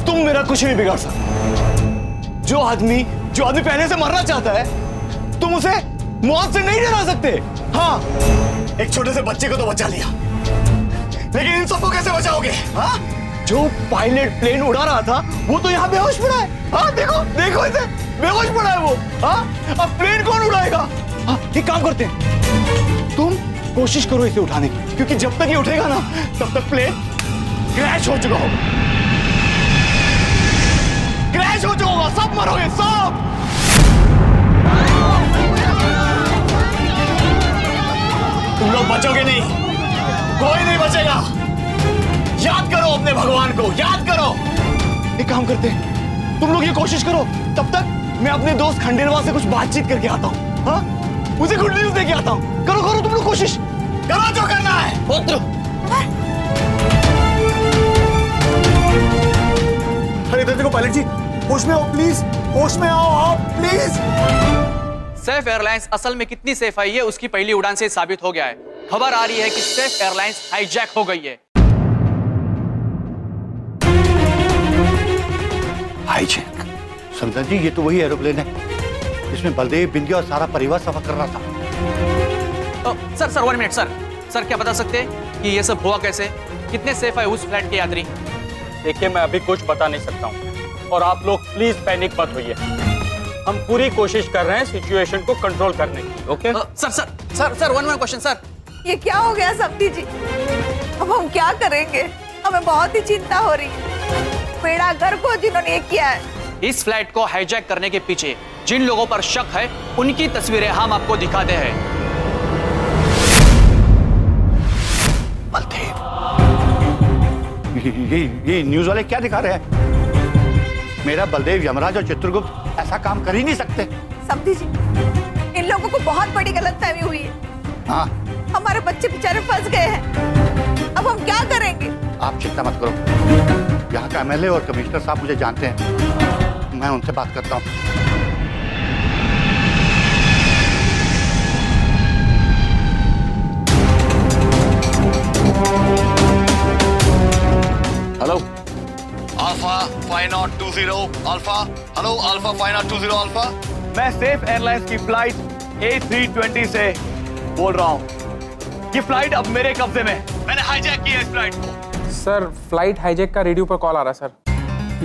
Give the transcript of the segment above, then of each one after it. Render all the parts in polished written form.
तुम मेरा कुछ नहीं बिगाड़ सकते। जो आदमी पहले से मरना चाहता है, तुम उसे मौत से नहीं डरा सकते। हाँ, एक छोटे से बच्चे को तो बचा लिया, लेकिन इन सबको कैसे बचाओगे? हाँ, जो पायलट प्लेन उड़ा रहा था वो तो यहाँ बेहोश पड़ा है। हाँ, देखो इसे, बेहोश पड़ा है वो। हाँ, अब प्लेन कौन उड़ाएगा? हाँ, एक काम करते हैं, तुम कोशिश करो इसे उठाने की, क्योंकि जब तक ये उठेगा ना, तब तक प्लेन क्रैश हो चुका होगा। क्रैश हो चुका होगा, सब मरोगे, सब। तुम लोग बचोगे नहीं, कोई नहीं बचेगा। याद करो अपने भगवान को, याद करो। एक काम करते हैं, तुम लोग ये कोशिश करो, तब तक मैं अपने दोस्त खंडेलवाल से कुछ बातचीत करके आता हूँ। हाँ, उसे गुड न्यूज़ देके आता हूँ। करो तुम लोग कोशिश करो, जो करना है। पुत्र, अरे इधर देखो पायलट जी, होश में आओ प्लीज, होश में आओ आप प्लीज। सैफ एयरलाइंस असल में कितनी सेफ है ये उसकी पहली उड़ान से साबित हो गया है। खबर आ रही है कि सैफ एयरलाइंस हाईजैक हो गई है। हाईजैक? समझा जी, ये तो वही एरोप्लेन है जिसमें बलदेव, बिंदिया और सारा परिवार सफर कर रहा था। सर 1 मिनट सर, क्या बता सकते हैं कि ये सब हुआ कैसे? कितने सेफ है उस फ्लाइट के यात्री? देखिए, मैं अभी कुछ बता नहीं सकता हूँ और आप लोग प्लीज पैनिक मत होइए। हम पूरी कोशिश कर रहे हैं सिचुएशन को कंट्रोल करने की। Okay sir 1 question sir. ये क्या हो गया सब्जी जी? अब हम क्या करेंगे? हमें बहुत ही चिंता हो रही है। बेड़ा गर्क को जिन्होंने ये किया है। इस फ्लाइट को हाईजैक करने के पीछे जिन लोगों पर शक है उनकी तस्वीरें हम आपको दिखाते हैं। बलदेव, ये न्यूज वाले क्या दिखा रहे हैं? मेरा बलदेव, यमराज और चित्रगुप्त ऐसा काम कर ही नहीं सकते। सब्जी जी, इन लोगों को बहुत बड़ी गलतफहमी हुई है। हाँ, हमारे बच्चे बेचारे फंस गए हैं। अब हम क्या करेंगे? आप चिंता मत करो, यहाँ का एमएलए और कमिश्नर साहब मुझे जानते हैं, मैं उनसे बात करता हूँ। Hello alpha 5920 alpha. Hello alpha 5920 alpha. मैं सेफ एयरलाइंस की फ्लाइट A320 से बोल रहा हूँ। ये फ्लाइट अब मेरे कब्जे में, मैंने हाईजैक किया इस फ्लाइट को। सर, फ्लाइट हाईजैक का रेडियो पर कॉल आ रहा है सर।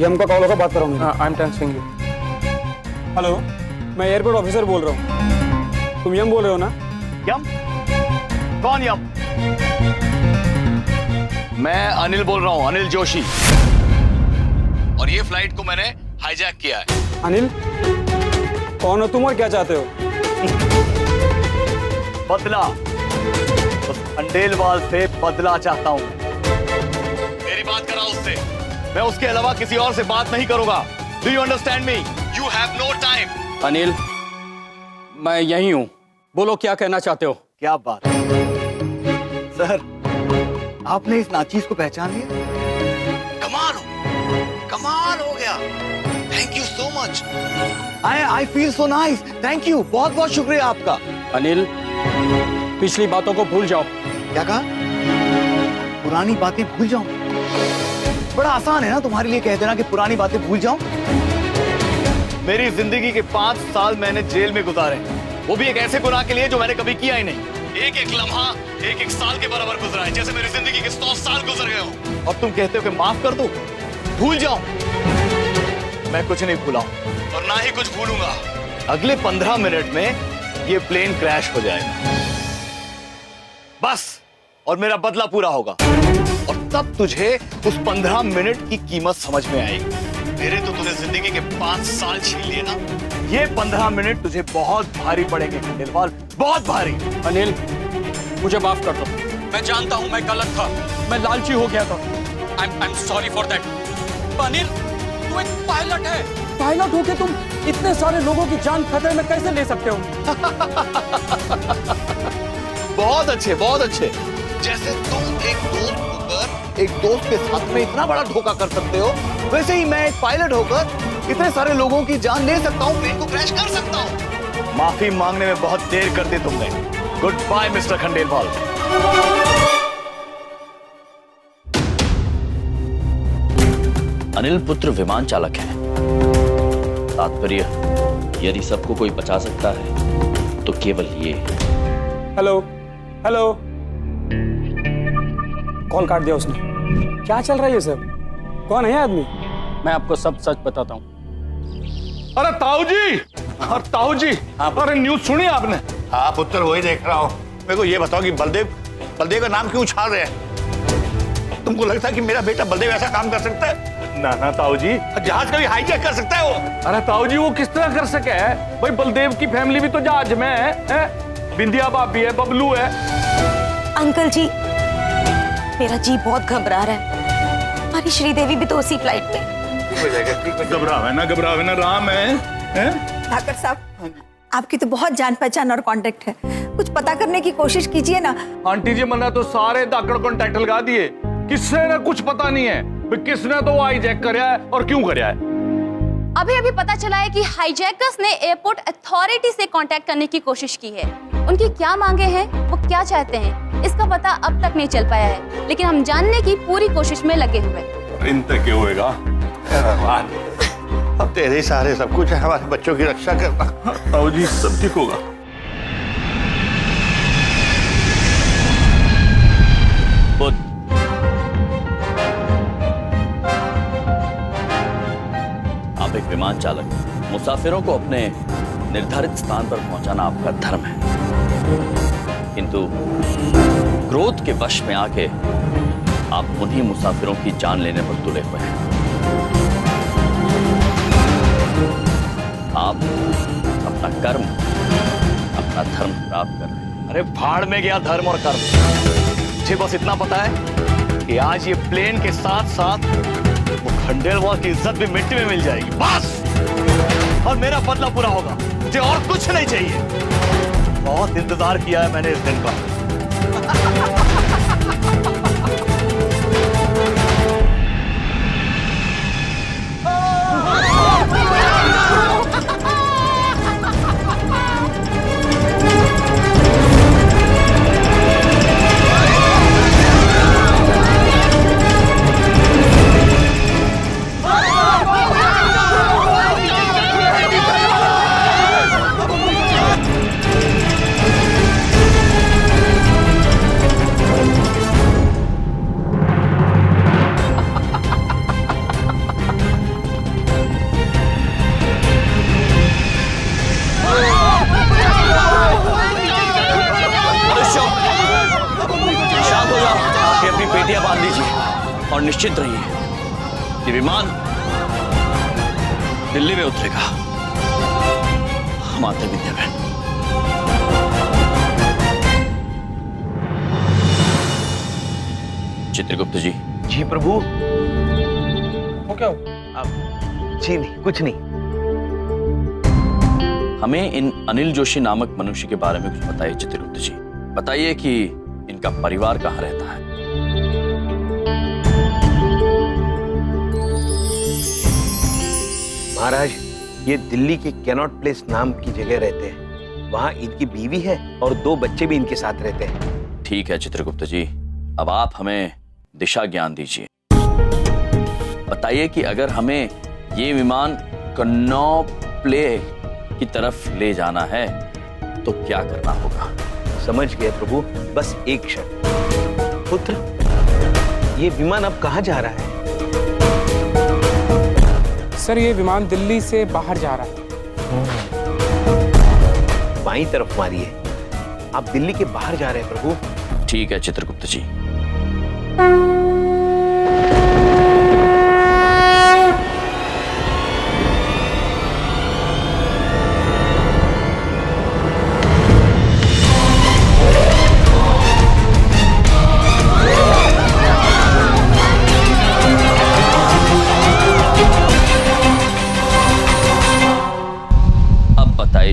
यम का कॉल होगा, बात करूंगा। I am transferring you. Hello, मैं एयरपोर्ट ऑफिसर बोल रहा हूँ। तुम यम बोल रहे हो ना? यम? कौन यम? मैं अनिल बोल रहा हूँ, अनिल जोशी। और ये फ्लाइट को मैंने हाईजैक किया है। अनिल, कौन हो तुम और क्या चाहते हो? बदला, उस खंडेलवाल से बदला चाहता हूँ। मेरी बात करा उससे, मैं उसके अलावा किसी और से बात नहीं करूंगा। Do you understand me? You have no time. Anil, मैं यही हूँ, बोलो क्या कहना चाहते हो? क्या बात है सर, आपने इस नाचीज को पहचान लिया? कमाल हो गया। Thank you so much. I feel so nice. Thank you, बहुत बहुत शुक्रिया आपका। अनिल, पिछली बातों को भूल जाओ। क्या कहा? पुरानी बातें भूल जाऊं? बड़ा आसान है ना तुम्हारे लिए कह देना कि पुरानी बातें भूल जाऊं। मेरी जिंदगी के 5 साल मैंने जेल में गुजारे, वो भी एक ऐसे गुनाह के लिए जो मैंने कभी किया ही नहीं। एक एक लम्हा एक एक साल के बराबर गुजरा है, जैसे मेरी जिंदगी के 100 साल गुजर गए हो। और तुम कहते हो कि माफ कर दूं, भूल जाऊं? मैं कुछ नहीं भूला और ना ही कुछ भूलूंगा। अगले 15 मिनट में ये प्लेन क्रैश हो जाएगा बस, और मेरा बदला पूरा होगा। और तब तुझे उस 15 मिनट की कीमत समझ में आएगी। मेरे तो तुझे जिंदगी के 5 साल छीन लिए ना, ये 15 मिनट तुझे बहुत भारी पड़ेंगे खंडेलवाल, बहुत भारी। अनिल, मुझे माफ कर दो। मैं जानता हूं मैं गलत था, मैं लालची हो गया था। I am sorry for that. Anil, तू एक पायलट है। पायलट होके तुम इतने सारे लोगों की जान खतरे में कैसे ले सकते हो? बहुत अच्छे, बहुत अच्छे। जैसे तुम एक दोस्त होकर एक दोस्त के साथ में इतना बड़ा धोखा कर सकते हो, वैसे ही मैं एक पायलट होकर इतने सारे लोगों की जान ले सकता हूँ, प्लेन को क्रैश कर सकता हूँ। माफी मांगने में बहुत देर कर दी तुमने। Goodbye mister Khandelwal. Anil पुत्र विमान चालक है। तात्पर्य, यदि सबको कोई बचा सकता है तो केवल ये। हेलो हेलो, कॉल काट दिया उसने। क्या चल रहा है ये सब? कौन है आदमी? मैं आपको सब सच बताता हूँ। अरे ताऊ जी, और ताऊ जी, अरे न्यूज सुनी आपने? हाँ पुत्र, वही देख रहा हूँ। मेरे को ये बताओ कि बलदेव का नाम क्यों उछाल रहे हैं? तुमको लगता है कि मेरा बेटा बलदेव ऐसा काम कर सकता है? ना ताऊ जी, जहाज का भी हाईजैक कर सकता है वो? अरे ताऊ जी, वो किस तरह कर सके है? भाई बलदेव की फैमिली भी तो जहाज में है? बिंदिया भाभी है, बबलू है। अंकल जी, मेरा जी बहुत घबरा रहा है। हमारी श्रीदेवी भी तो उसी फ्लाइट में। घबरावे ना, राम है? ठाकर साहब, आपकी तो बहुत जान पहचान और कांटेक्ट है, कुछ पता करने की कोशिश कीजिए ना। आंटी जी, मैंने तो सारे दाकड़ कॉन्टैक्ट लगा दिए, किससे ना कुछ पता नहीं है किसने तो हाईजैक करया है और क्यों करया है। अभी पता चला है कि हाईजैकर्स ने एयरपोर्ट अथॉरिटी से कांटेक्ट करने की कोशिश की है। उनकी क्या मांगे हैं, वो क्या चाहते हैं, इसका पता अब तक नहीं चल पाया है, लेकिन हम जानने की पूरी कोशिश में लगे हुए हैं। इनसे क्या होएगा? अब तेरे सहारे सब कुछ है, हमारे बच्चों की रक्षा करना। ताऊ जी, सब ठीक होगा। बुध, आप एक विमान चालक, मुसाफिरों को अपने निर्धारित स्थान पर पहुंचाना आपका धर्म है, किंतु क्रोध के वश में आके आप उन्हीं मुसाफिरों की जान लेने पर तुले हुए हैं। आप अपना कर्म, अपना धर्म खराब कर रहे हैं। अरे भाड़ में गया धर्म और कर्म। मुझे बस इतना पता है कि आज ये प्लेन के साथ साथ वो खंडेलवाल की इज्जत भी मिट्टी में मिल जाएगी, बस। और मेरा बदला पूरा होगा, मुझे और कुछ नहीं चाहिए। बहुत इंतजार किया है मैंने इस दिन का। बांध लीजिए और निश्चित रहिए कि विमान दिल्ली में उतरेगा। हम आते विद्या बहन। चित्रगुप्त जी। जी प्रभु। वो क्या? जी नहीं, कुछ नहीं। हमें इन अनिल जोशी नामक मनुष्य के बारे में कुछ बताइए चित्रगुप्त जी। बताइए कि इनका परिवार कहाँ रहता है। महाराज, ये दिल्ली के कैनॉट प्लेस नाम की जगह रहते हैं। वहाँ इनकी बीवी है और 2 बच्चे भी इनके साथ रहते हैं। ठीक है चित्रगुप्त जी, अब आप हमें दिशा ज्ञान दीजिए। बताइए कि अगर हमें ये विमान कन्नौज प्ले की तरफ ले जाना है तो क्या करना होगा। समझ गए प्रभु, बस एक क्षण। पुत्र, ये विमान अब कहाँ जा रहा है? सर, ये विमान दिल्ली से बाहर जा रहा है। बाईं तरफ मारिए। आप दिल्ली के बाहर जा रहे हैं प्रभु। ठीक है चित्रगुप्त जी।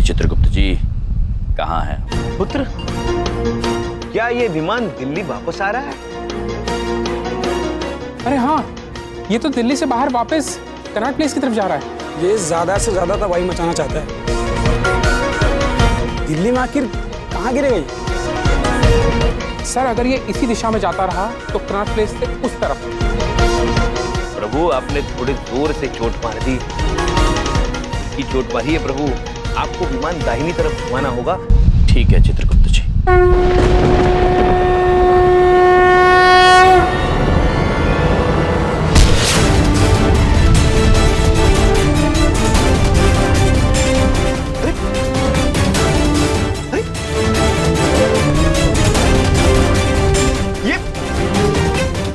चित्रगुप्त जी कहाँ है? पुत्र, क्या ये विमान दिल्ली वापस आ रहा है? अरे हाँ, ये तो दिल्ली से बाहर वापस कनॉट प्लेस की तरफ जा रहा है। ये ज्यादा से ज्यादा तबाही मचाना चाहता है। दिल्ली में आखिर कहाँ गिरेगा ये? सर अगर ये इसी दिशा में जाता रहा तो कनॉट प्लेस से उस तरफ। प्रभु आपने थोड़े जोर से चोट मार दी। की चोट मारी है प्रभु, आपको विमान दाहिनी तरफ घुमाना होगा। ठीक है चित्रगुप्त जी।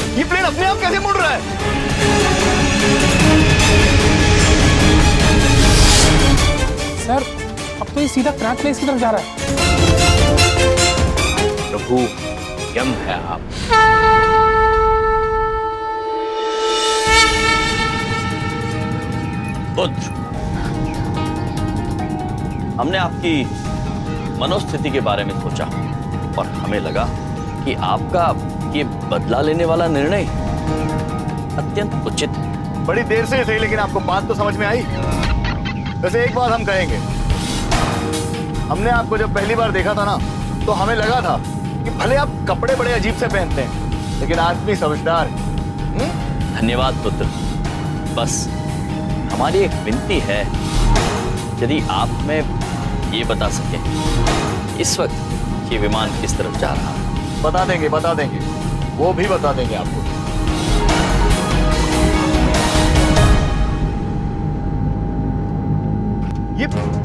ये प्लेन अपने आप कैसे मुड़ रहा है? सर अब तो ये सीधा कनॉट प्लेस की तरफ जा रहा है। प्रभु यम है आप। पुत्र, हमने आपकी मनोस्थिति के बारे में सोचा और हमें लगा कि आपका ये बदला लेने वाला निर्णय अत्यंत उचित है। बड़ी देर से सही, लेकिन आपको बात तो समझ में आई। वैसे एक बात हम कहेंगे, हमने आपको जब पहली बार देखा था ना, तो हमें लगा था कि भले आप कपड़े बड़े अजीब से पहनते हैं, लेकिन आदमी समझदार। धन्यवाद पुत्र। बस हमारी एक विनती है, यदि आप में ये बता सकें इस वक्त ये विमान किस तरफ जा रहा है। बता देंगे, वो भी बता देंगे आपको।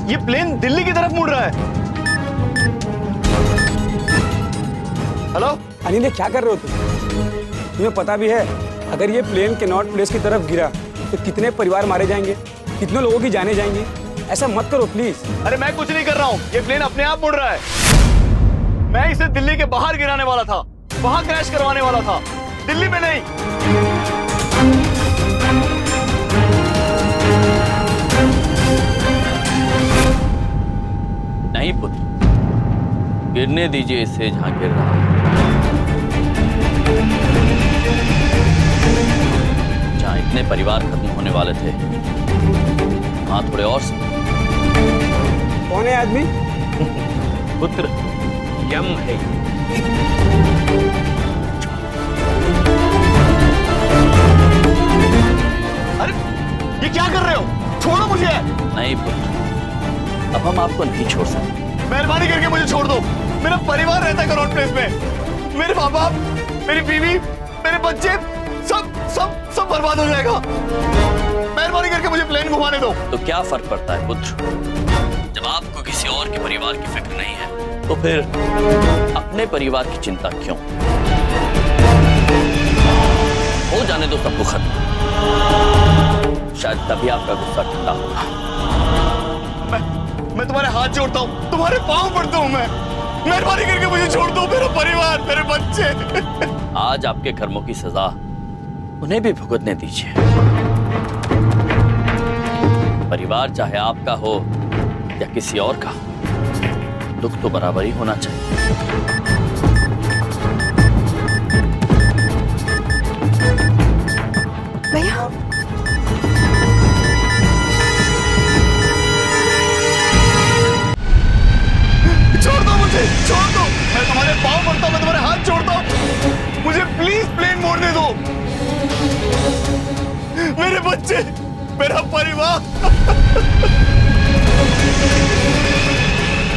ये प्लेन दिल्ली की तरफ मुड़ रहा है। हेलो अनिल, क्या कर रहे हो तुम? तुम्हें पता भी है अगर ये प्लेन कनॉट प्लेस की तरफ गिरा तो कितने परिवार मारे जाएंगे, कितने लोगों की जाने जाएंगी? ऐसा मत करो प्लीज। अरे मैं कुछ नहीं कर रहा हूँ, ये प्लेन अपने आप मुड़ रहा है। मैं इसे दिल्ली के बाहर गिराने वाला था, वहां क्रैश करवाने वाला था, दिल्ली में नहीं। नहीं पुत्र, गिरने दीजिए इसे जहां गिर रहा है। जहां इतने परिवार खत्म होने वाले थे, वहां थोड़े और कौन है आदमी? पुत्र यम है। अरे ये क्या कर रहे हो? छोड़ो मुझे। नहीं पुत्र, अब हम आपको नहीं छोड़ सकते। मेहरबानी करके मुझे छोड़ दो। मेरा परिवार रहता है कनॉट प्लेस में। मेरे माँ बाप, मेरी बीवी, मेरे बच्चे, सब बर्बाद हो जाएगा। मेहरबानी करके मुझे प्लेन घुमाने दो। तो क्या फर्क पड़ता है पुत्र? जब आपको किसी और के परिवार की फिक्र नहीं है, तो फिर अपने परिवार की चिंता क्यों? हो जाने दो सब खत्म, शायद तभी आपका गुस्सा ठंडा होगा। मैं तुम्हारे हाथ जोड़ता हूँ, तुम्हारे पांव पड़ता हूँ मैं। मेहरबानी करके मुझे छोड़ दो। मेरा परिवार, मेरे बच्चे। आज आपके कर्मों की सजा उन्हें भी भुगतने दीजिए। परिवार चाहे आपका हो या किसी और का, दुख तो बराबर ही होना चाहिए। भैया छोड़ दो मुझे, छोड़ दो। मैं तुम्हारे पांव पड़ता हूँ, मैं तुम्हारे हाथ जोड़ता हूँ। मुझे प्लीज प्लेन मोड़ने दो। मेरे बच्चे, मेरा परिवार।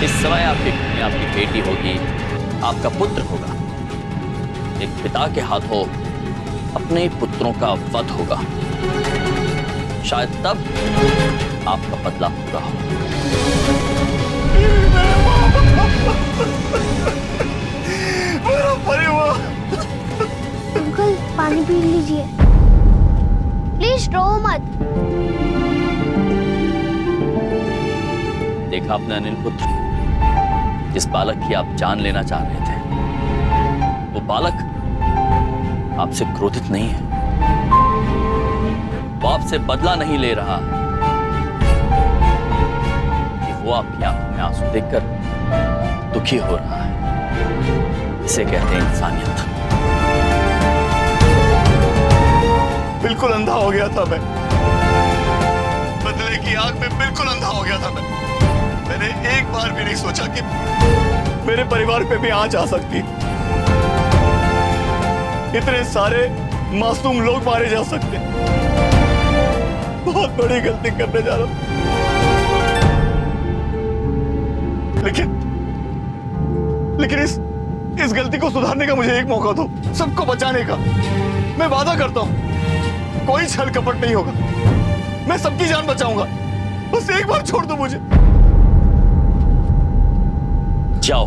इस समय आपके घर में आपकी बेटी होगी, आपका पुत्र होगा। एक पिता के हाथों अपने पुत्रों का वध होगा। शायद तब आपका बदला पूरा हो। मेरा परिवार। अंकल पानी पी लीजिए, प्लीज रो मत। देखा आपने अनिल पुत्र, जिस बालक की आप जान लेना चाह रहे थे, वो बालक आपसे क्रोधित नहीं है। वो आपसे बदला नहीं ले रहा है। वो आपकी आंखों में आंसू देखकर दुखी हो रहा है। इसे कहते हैं इंसानियत। बिल्कुल अंधा हो गया था मैं, बदले की आग में बिल्कुल अंधा हो गया था मैं। मैंने एक बार भी नहीं सोचा कि मेरे परिवार पे भी आंच आ सकती, इतने सारे मासूम लोग मारे जा सकते। बहुत बड़ी गलती करने जा रहा हूं, लेकिन इस गलती को सुधारने का मुझे एक मौका दो, सबको बचाने का। मैं वादा करता हूं कोई छल कपट नहीं होगा, मैं सबकी जान बचाऊंगा। बस एक बार छोड़ दो मुझे। जाओ,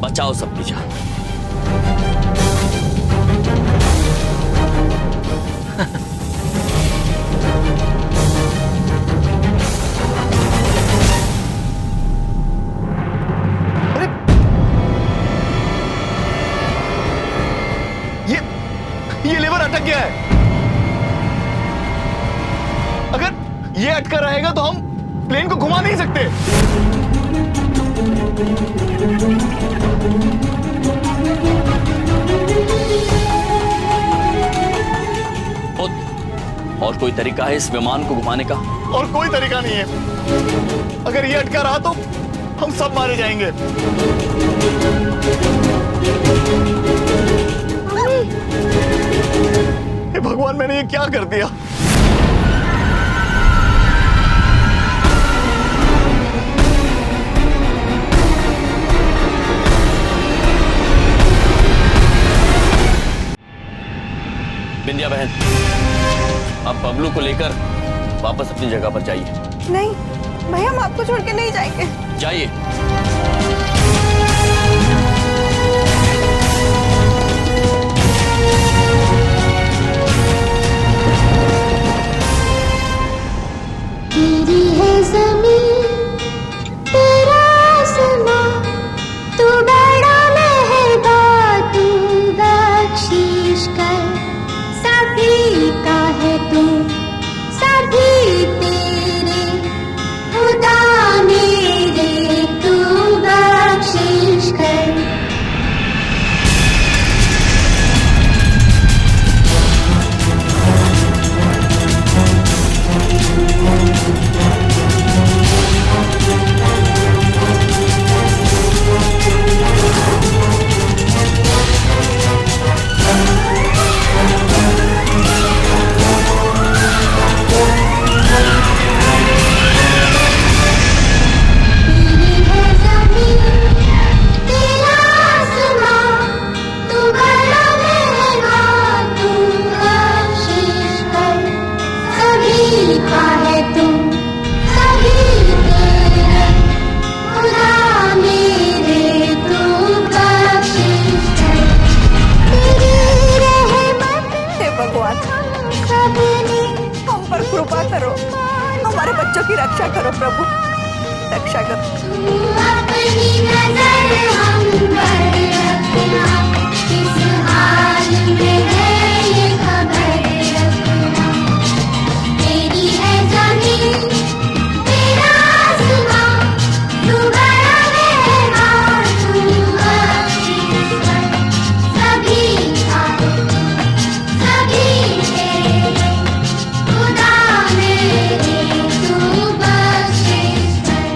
बचाओ सबकी जान। ये लेवर अटक गया है। अगर ये अटका रहेगा तो हम प्लेन को घुमा नहीं सकते। और कोई तरीका है इस विमान को घुमाने का? और कोई तरीका नहीं है। अगर ये अटका रहा तो हम सब मारे जाएंगे। हे भगवान, मैंने ये क्या कर दिया? बिंदिया बहन, अब बबलू को लेकर वापस अपनी जगह पर जाइए। नहीं भैया, हम आपको छोड़ के नहीं जाएंगे। जाइए। तेरी है ज़मीन, तेरा आसमां, तू बड़ा मेहरबान, तू बख्शिश कर, सभी का है तू, सभी तेरे, खुदा मेरे, तू बख्शिश कर। हम पर कृपा करो, हमारे बच्चों की रक्षा करो प्रभु, रक्षा करो। अपनी नजर हम पर रखना, किस हाल में है ये खबर रखना। तेरी है ज़मीन, तेरा आसमां, तू बड़ा मेहरबान, तू बख्शिश कर, सभी का सभी तेरे, खुदा मेरे, तू बख्शिश कर।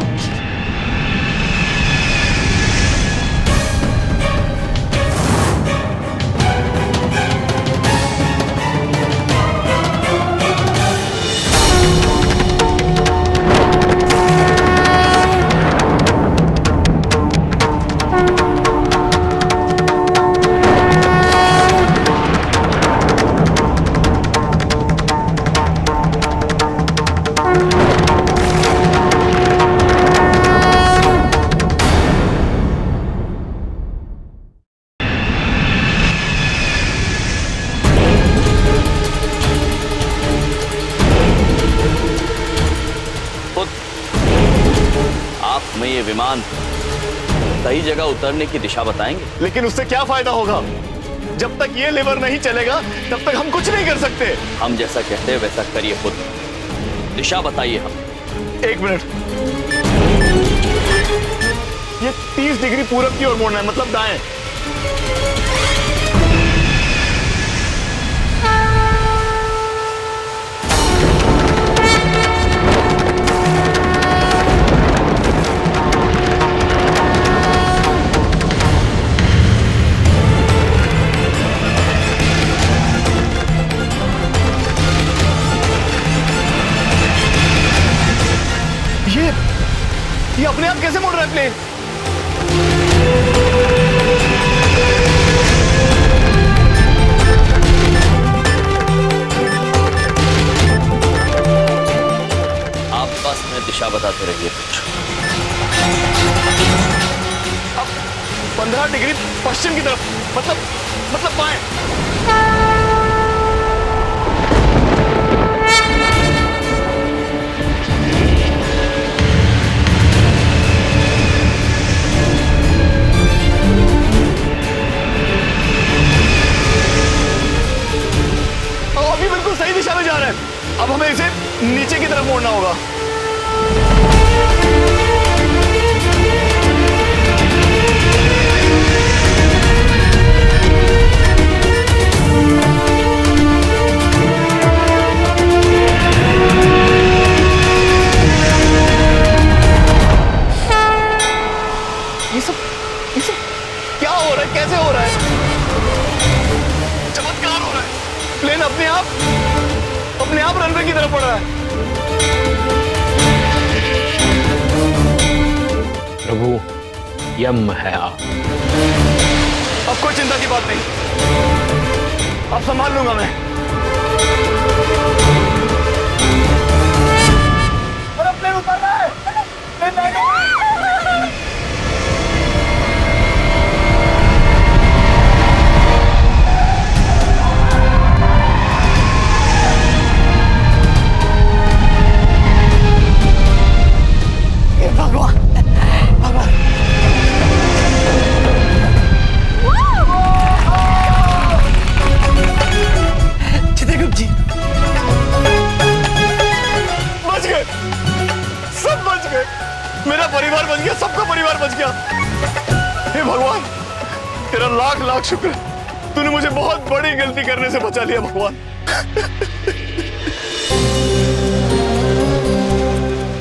आप हमें ये विमान सही जगह उतरने की दिशा बताएंगे? लेकिन उससे क्या फायदा होगा? जब तक ये लेवर नहीं चलेगा तब तक हम कुछ नहीं कर सकते। हम जैसा कहते हैं वैसा करिए, खुद दिशा बताइए हम। एक मिनट, ये 30 डिग्री पूरब की ओर मोड़ना है, मतलब दाएं। ये अपने आप कैसे मुड़ रहा है प्लेन? आप बस में दिशा बताते रहिए पुत्र। अब 15 डिग्री पश्चिम की तरफ, मतलब बाएं। अभी बिल्कुल सही दिशा में जा रहा है। अब हमें इसे नीचे की तरफ मोड़ना होगा। ये सब क्या हो रहा है? कैसे हो रहा है? चमत्कार हो रहा है। प्लेन अपने आप रनवे की तरफ बढ़ रहा है। प्रभु यम है आप। अब कोई चिंता की बात नहीं, अब संभाल लूंगा मैं। और अब प्लेन उतर रहा है। प्लेन लैंड हो रहा है। भगवान भगवान चित्रगुप्त जी बच गए, सब बच गए। मेरा परिवार बच गया, सबका परिवार बच गया। हे भगवान, तेरा लाख लाख शुक्र। तूने मुझे बहुत बड़ी गलती करने से बचा लिया भगवान।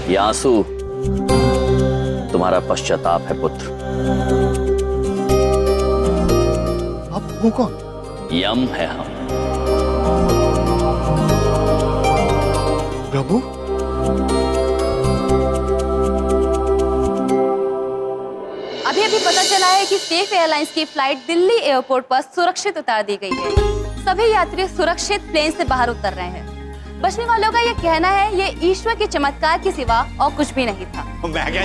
ये आंसू तुम्हारा पश्चाताप है पुत्र। आप वो कौन? यम है हम। प्रभु अभी पता चला है कि सेफ एयरलाइंस की फ्लाइट दिल्ली एयरपोर्ट पर सुरक्षित उतार दी गई है। सभी यात्री सुरक्षित प्लेन से बाहर उतर रहे हैं। बचने वालों का ये कहना है ये ईश्वर के चमत्कार के सिवा और कुछ भी नहीं था। मैं क्या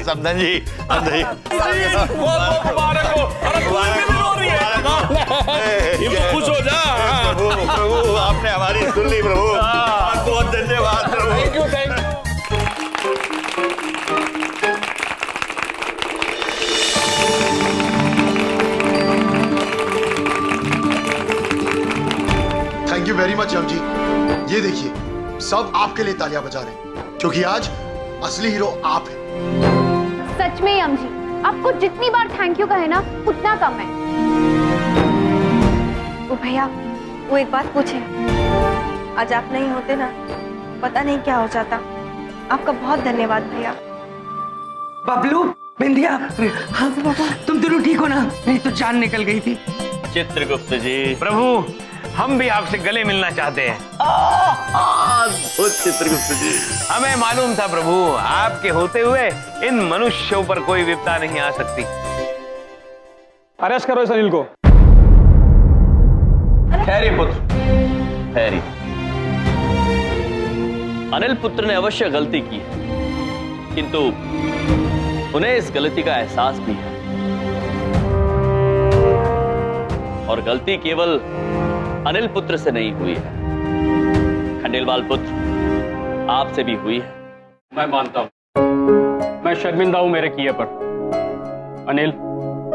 समझन जी, खुश हो जा। प्रभु आपने हमारी सुन ली प्रभु, बहुत धन्यवाद प्रभु। Thank you. Thank you very much Yam ji. ये देखिए, सब आपके लिए तालियां बजा रहे हैं क्योंकि आज असली हीरो आप हैं। सच में यम जी, आपको जितनी बार थैंक यू कहे ना उतना कम है। ओ भैया, वो एक बात पूछे, आज आप नहीं होते ना पता नहीं क्या हो जाता। आपका बहुत धन्यवाद भैया। बबलू, बिंदिया, हाँ बाबा, तुम दोनों ठीक हो ना? नहीं तो जान निकल गई थी। चित्रगुप्त जी, प्रभु हम भी आपसे गले मिलना चाहते हैं। चित्रगुप्त जी, हमें मालूम था प्रभु, आपके होते हुए इन मनुष्यों पर कोई विपदा नहीं आ सकती। अरेस्ट करो इस अनिल को। खैरी पुत्र, खैरी। अनिल पुत्र ने अवश्य गलती की है, किंतु उन्हें इस गलती का एहसास भी है। और गलती केवल अनिल पुत्र से नहीं हुई है, खंडेलवाल पुत्र आपसे भी हुई है। मैं मानता हूं, मैं शर्मिंदा हूं मेरे किए पर। अनिल,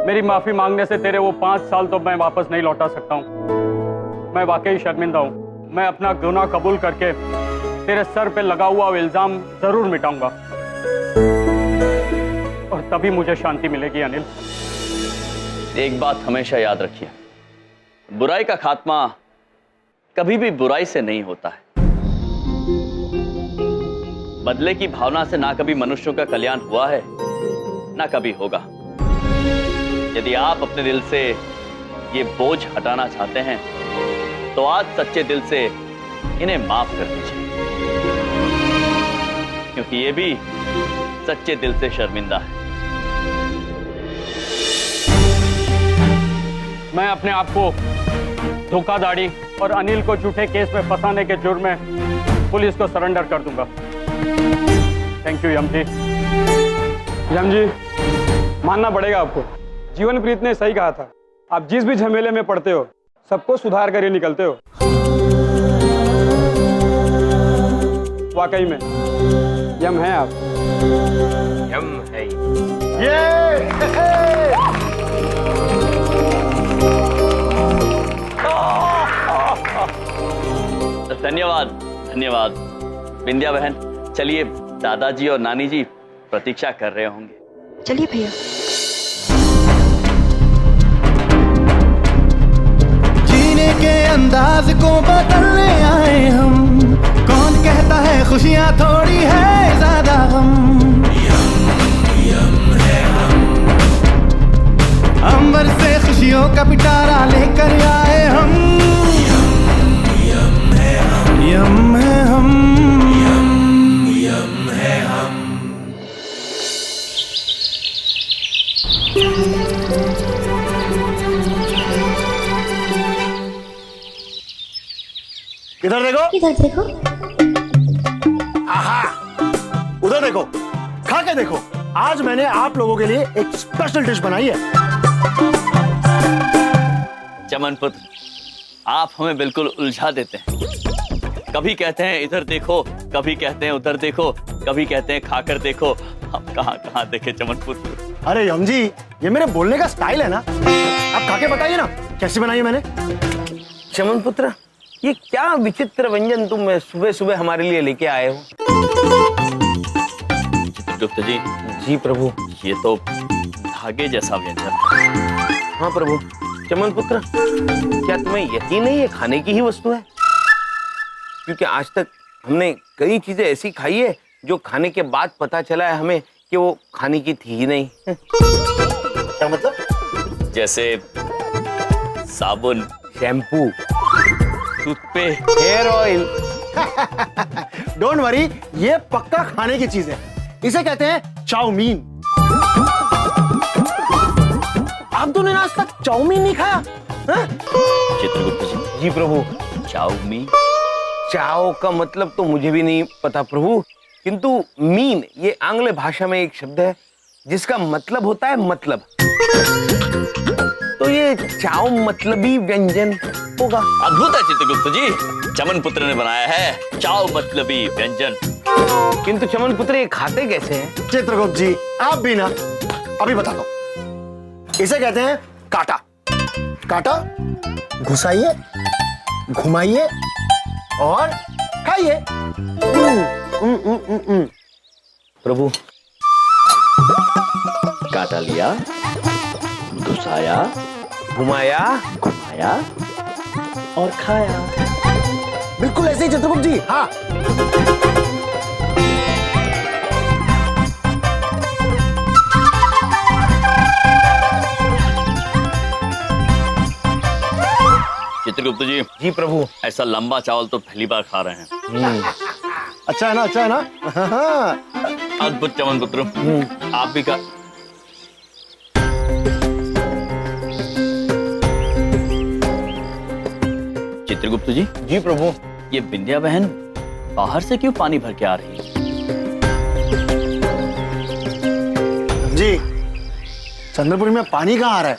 मेरी माफी मांगने से तेरे वो 5 साल तो मैं वापस नहीं लौटा सकता हूं। मैं वाकई शर्मिंदा हूं। मैं अपना गुनाह कबूल करके तेरे सर पे लगा हुआ इल्जाम जरूर मिटाऊंगा, और तभी मुझे शांति मिलेगी। अनिल, एक बात हमेशा याद रखिए, बुराई का खात्मा कभी भी बुराई से नहीं होता है। बदले की भावना से ना कभी मनुष्यों का कल्याण हुआ है, ना कभी होगा। यदि आप अपने दिल से ये बोझ हटाना चाहते हैं तो आज सच्चे दिल से इन्हें माफ कर दीजिए, क्योंकि ये भी सच्चे दिल से शर्मिंदा है। मैं अपने आप को धोखाधड़ी और अनिल को झूठे केस में फंसाने के जुर्म में पुलिस को सरेंडर कर दूंगा। थैंक यू यम जी। यम जी, मानना पड़ेगा आपको, जीवनप्रीत ने सही कहा था। आप जिस भी झमेले में पड़ते हो सबको सुधार कर ही निकलते हो। वाकई में यम है आप। यम है। धन्यवाद धन्यवाद। बिंदिया बहन, चलिए, दादाजी और नानी जी प्रतीक्षा कर रहे होंगे। चलिए भैया। जीने के अंदाज को बदलने आए हम, कौन कहता है खुशियां थोड़ी है ज्यादा गम। अंबर से खुशियों का पिटारा लेकर आए हम, यम है हम, यम है हम। इधर देखो, इधर देखो, आहा, उधर देखो, खा के देखो। आज मैंने आप लोगों के लिए एक स्पेशल डिश बनाई है। चमन पुत्र, आप हमें बिल्कुल उलझा देते हैं। कभी कहते हैं इधर देखो, कभी कहते हैं उधर देखो, कभी कहते हैं खाकर देखो। हम कहाँ कहाँ देखे चमन पुत्र। अरे यम जी, ये मेरे बोलने का स्टाइल है ना। आप खा के बताइए ना कैसी बनाई है मैंने। चमन पुत्र, ये क्या विचित्र व्यंजन तुम सुबह सुबह हमारे लिए लेके आए हो? चित्रगुप्त जी। जी प्रभु। ये तो धागे जैसा व्यंजन है। हाँ प्रभु। चमन पुत्र, क्या तुम्हें यकीन नहीं है खाने की ही वस्तु है? क्योंकि आज तक हमने कई चीजें ऐसी खाई है जो खाने के बाद पता चला है हमें कि वो खाने की थी ही नहीं। क्या मतलब? जैसे साबुन, shampoo, toothpaste, hair oil. Don't worry, ये पक्का खाने की चीज है। इसे कहते हैं चाउमीन। आप दोनों ने आज तक चाउमीन नहीं खाया? चित्रगुप्त जी। जी प्रभु। चाउमीन? चाओ का मतलब तो मुझे भी नहीं पता प्रभु, किंतु मीन ये आंग्ल भाषा में एक शब्द है जिसका मतलब होता है मतलब। तो ये चाओ मतलबी व्यंजन होगा। अद्भुत है चित्रगुप्त जी, चमन पुत्र ने बनाया है चाओ मतलबी व्यंजन। किंतु चमन पुत्र ये खाते कैसे हैं? चित्रगुप्त जी, आप भी ना, अभी बता दो। इसे कहते हैं काटा। काटा घुसाइए, घुमाइए और खाइए। प्रभु। काटा लिया, घुसाया, घुमाया, घुमाया और खाया। बिल्कुल ऐसे ही चित्रगुप्त जी। हाँ। चित्रगुप्त जी। जी प्रभु। ऐसा लंबा चावल तो पहली बार खा रहे हैं। अच्छा है ना, अच्छा है ना। अद्भुत चमन पुत्र, आप भी का। चित्रगुप्त जी। जी प्रभु। ये बिंदिया बहन बाहर से क्यों पानी भर के आ रही है? जी, चंद्रपुरी में पानी कहाँ आ रहा है,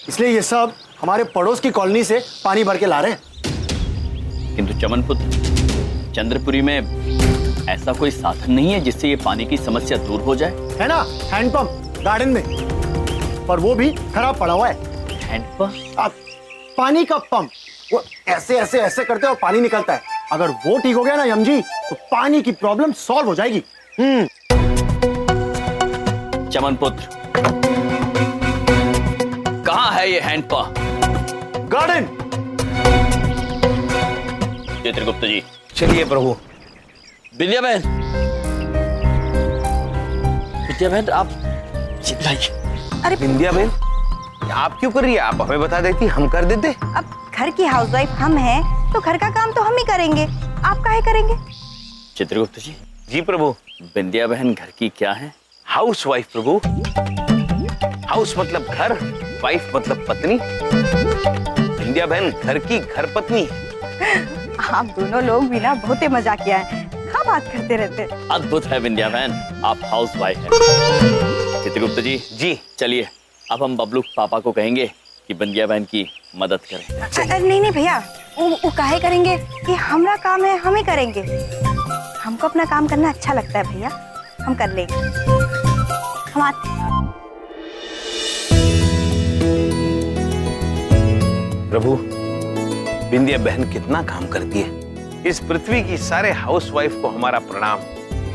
इसलिए ये सब हमारे पड़ोस की कॉलोनी से पानी भर के ला रहे हैं। किंतु चमन पुत्र, चंद्रपुरी में ऐसा कोई साधन नहीं है जिससे ये पानी की समस्या दूर हो जाए? है ना, हैंडपंप गार्डन में, पर वो भी खराब पड़ा हुआ है। हैंडपंप? अब पानी का पंप, वो ऐसे ऐसे ऐसे करते और पानी निकलता है। अगर वो ठीक हो गया ना यम जी, तो पानी की प्रॉब्लम सॉल्व हो जाएगी। चमन पुत्र, कहाँ है ये हैंडपंप? गार्डन। चित्रगुप्त जी। चलिए प्रभु। बिंदिया बहन, बिंदिया बहन आप चिल्लाइए। अरे बिंदिया बहन, आप क्यों कर रही है? आप हमें बता देती, हम कर देते। अब घर की हाउसवाइफ हम हैं तो घर का काम तो हम ही करेंगे, आप काहे करेंगे? चित्रगुप्त जी, जी प्रभु। बिंदिया बहन घर की क्या है? हाउस वाइफ प्रभु। हाउस मतलब घर, वाइफ मतलब पत्नी। बिंदिया बहन घर की घर पत्नी है। आप दोनों लोग भी ना बहुत ही मजाकिया हैं, क्या बात करते रहते। अद्भुत है बिंदिया बहन, आप हाउस वाइफ हैं। चित्रगुप्त जी, जी चलिए अब हम बबलू पापा को कहेंगे कि बिंदिया बहन की मदद करें। नहीं नहीं भैया, वो काहे करेंगे, ये हमारा काम है, हम ही करेंगे। हमको अपना काम करना अच्छा लगता है भैया, हम कर लेंगे। हम आते हैं। प्रभु, बिंदिया बहन कितना काम करती है। इस पृथ्वी की सारे हाउसवाइफ को हमारा प्रणाम।